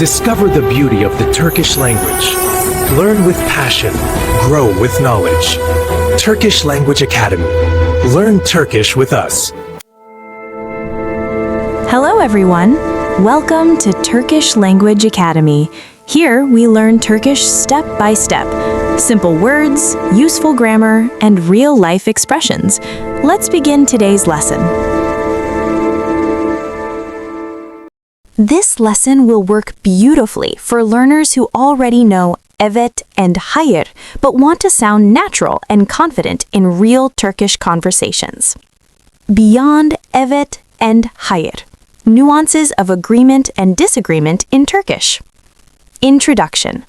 Discover the beauty of the Turkish language. Learn with passion. Grow with knowledge. Turkish Language Academy. Learn Turkish with us. Hello everyone. Welcome to Turkish Language Academy. Here we learn Turkish step by step. Simple words, useful grammar, and real-life expressions. Let's begin today's lesson. This lesson will work beautifully for learners who already know Evet and Hayır, but want to sound natural and confident in real Turkish conversations. Beyond Evet and Hayır. Nuances of agreement and disagreement in Turkish. Introduction.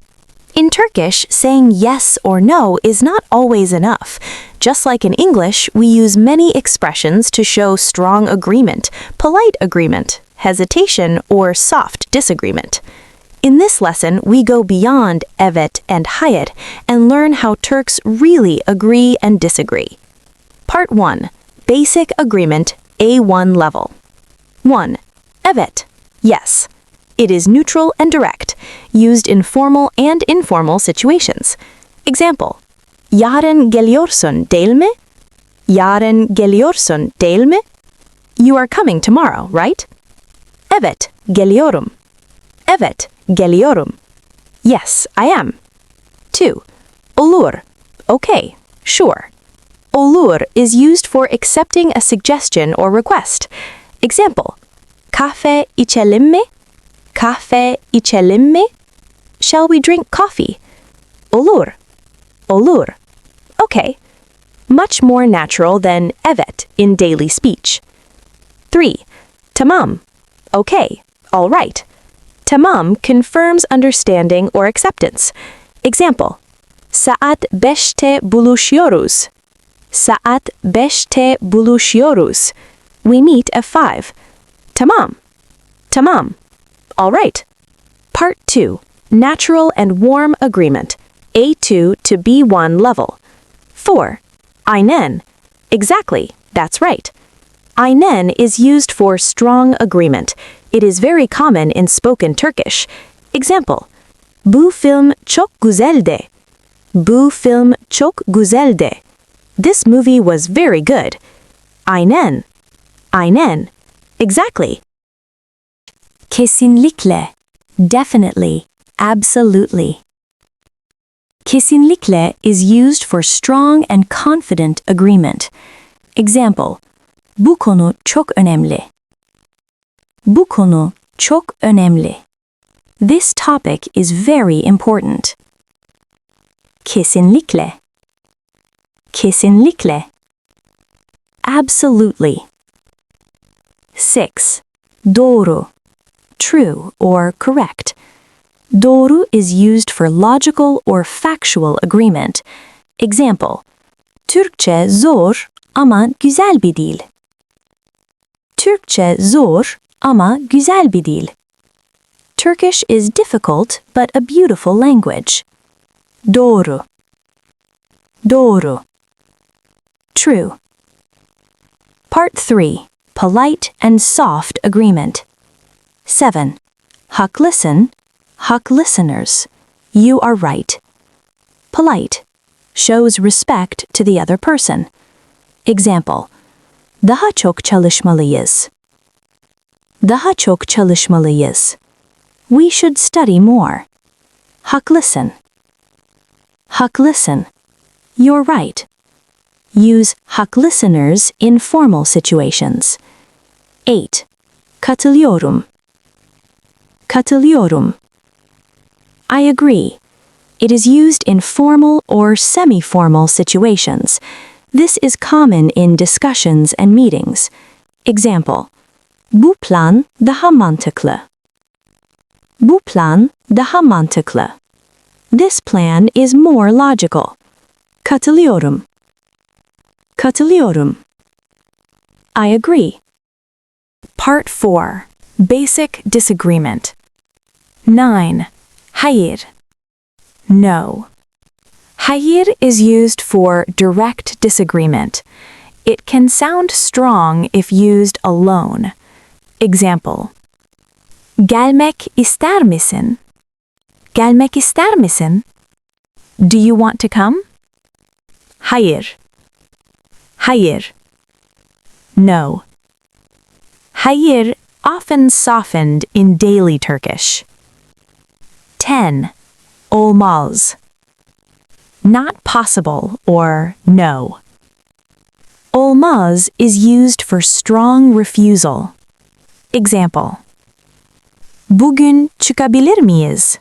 In Turkish, saying yes or no is not always enough. Just like in English, we use many expressions to show strong agreement, polite agreement, hesitation, or soft disagreement. In this lesson, we go beyond Evet and Hayır and learn how Turks really agree and disagree. Part 1. Basic Agreement A1 Level. 1. Evet. Yes. It is neutral and direct, used in formal and informal situations. Example: Yarın geliyorsun değil mi? Yarın geliyorsun değil mi? You are coming tomorrow, right? Evet, geliyorum. Evet, geliyorum. Yes, I am. 2. Olur. Okay, sure. Olur is used for accepting a suggestion or request. Example: Kahve içelim mi? Kahve içelim mi? Shall we drink coffee? Olur. Olur. Okay. Much more natural than evet in daily speech. 3. Tamam. Okay. All right. Tamam confirms understanding or acceptance. Example: Saat 5'te buluşuyoruz. Saat 5'te buluşuyoruz. We meet at 5. Tamam. Tamam. All right. Part 2. Natural and warm agreement. A2 to B1 level. 4. Aynen. Exactly. That's right. Aynen is used for strong agreement. It is very common in spoken Turkish. Example: Bu film çok güzeldi. Bu film çok güzeldi. This movie was very good. Aynen. Aynen. Exactly. Kesinlikle. Definitely. Absolutely. Kesinlikle is used for strong and confident agreement. Example: Bu konu çok önemli. Bu konu çok önemli. This topic is very important. Kesinlikle. Kesinlikle. Absolutely. 6. Doğru. True or correct. Doğru is used for logical or factual agreement. Example: Türkçe zor ama güzel bir dil. Türkçe zor ama güzel bir dil. Turkish is difficult but a beautiful language. Doğru. Doğru. True. Part 3. Polite and soft agreement. 7. Haklısın. Hak listeners. You are right. Polite. Shows respect to the other person. Example: Daha çok çalışmalıyız. Daha çok çalışmalıyız. We should study more. Haklısın. Haklısın. You're right. Use haklısıners in formal situations. 8. Katılıyorum. Katılıyorum. I agree. It is used in formal or semi-formal situations. This is common in discussions and meetings. Example: Bu plan daha mantıklı. Bu plan daha mantıklı. This plan is more logical. Katılıyorum. Katılıyorum. I agree. Part 4. Basic disagreement. 9. Hayır. No. Hayır is used for direct disagreement. It can sound strong if used alone. Example: Gelmek ister misin? Gelmek ister misin? Do you want to come? Hayır. Hayır. No. Hayır often softened in daily Turkish. 10. Olmaz. Not possible or no. Olmaz is used for strong refusal. Example. Bugün çıkabilir miyiz?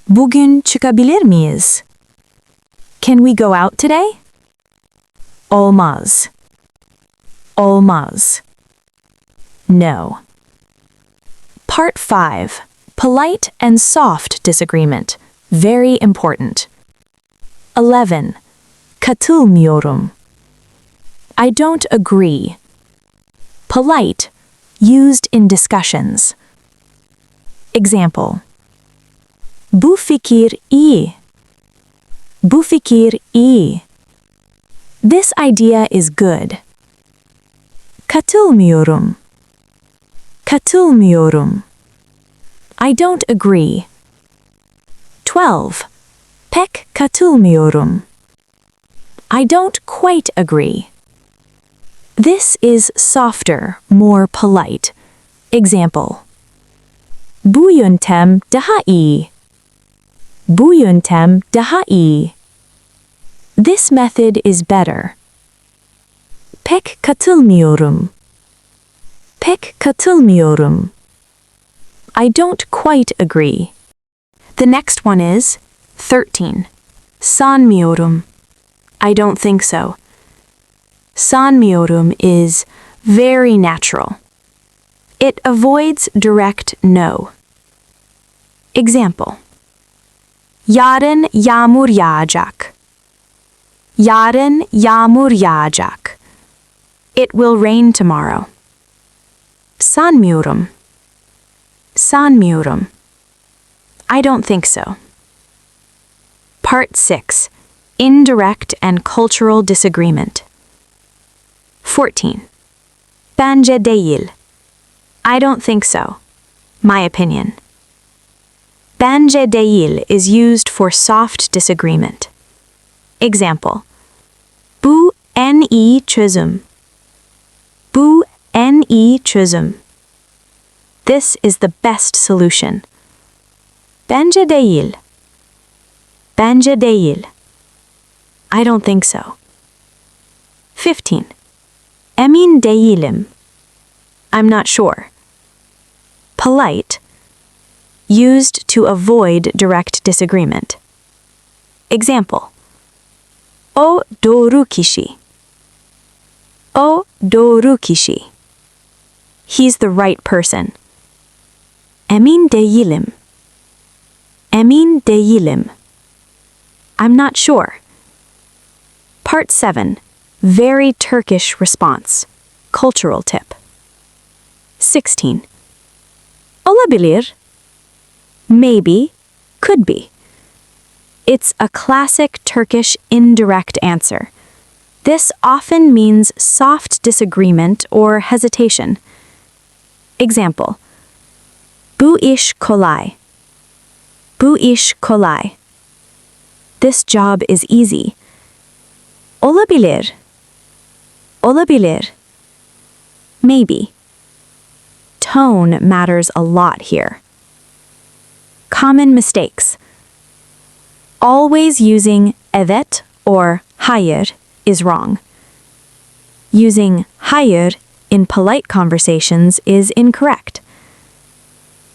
Bugün çıkabilir miyiz? Can we go out today? Olmaz. Olmaz. No. Part 5. Polite and soft disagreement. Very important. 11. Katılmıyorum. I don't agree. Polite, used in discussions. Example. Bu fikir iyi. Bu fikir iyi. This idea is good. Katılmıyorum. Katılmıyorum. I don't agree. 12. Pek katılmıyorum. I don't quite agree. This is softer, more polite. Example. Bu yöntem daha iyi. Bu yöntem daha iyi. This method is better. Pek katılmıyorum. Pek katılmıyorum. I don't quite agree. The next one is 13. Sanmıyorum. I don't think so. Sanmıyorum is very natural. It avoids direct no. Example. Yarın yağmur yağacak. Yarın yağmur yağacak. It will rain tomorrow. Sanmıyorum. Sanmıyorum. I don't think so. Part 6. Indirect and cultural disagreement. 14. Bence değil. I don't think so. My opinion. Bence değil is used for soft disagreement. Example. Bu en iyi çözüm. Bu en iyi çözüm. This is the best solution. Bence değil. Bence değil. I don't think so. 15. Emin değilim. I'm not sure. Polite. Used to avoid direct disagreement. Example. O doğru kişi. O doğru kişi. He's the right person. Emin değilim. Emin değilim. I'm not sure. Part 7. Very Turkish response. Cultural tip. 16. Olabilir. Maybe. Could be. It's a classic Turkish indirect answer. This often means soft disagreement or hesitation. Example. Bu iş kolay. Bu iş kolay. This job is easy. Olabilir. Olabilir. Maybe. Tone matters a lot here. Common mistakes. Always using evet or hayır is wrong. Using hayır in polite conversations is incorrect.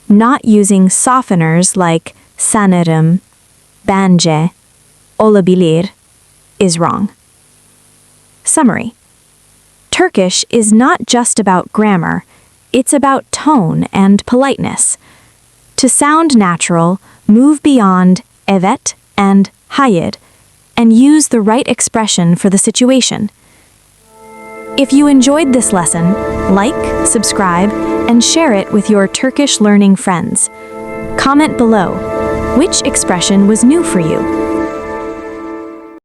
Not using softeners like sanırım, bence, olabilir is wrong. Summary. Turkish is not just about grammar, it's about tone and politeness. To sound natural, move beyond evet and hayır and use the right expression for the situation. If you enjoyed this lesson, like, subscribe, and share it with your Turkish learning friends. Comment below. Which expression was new for you?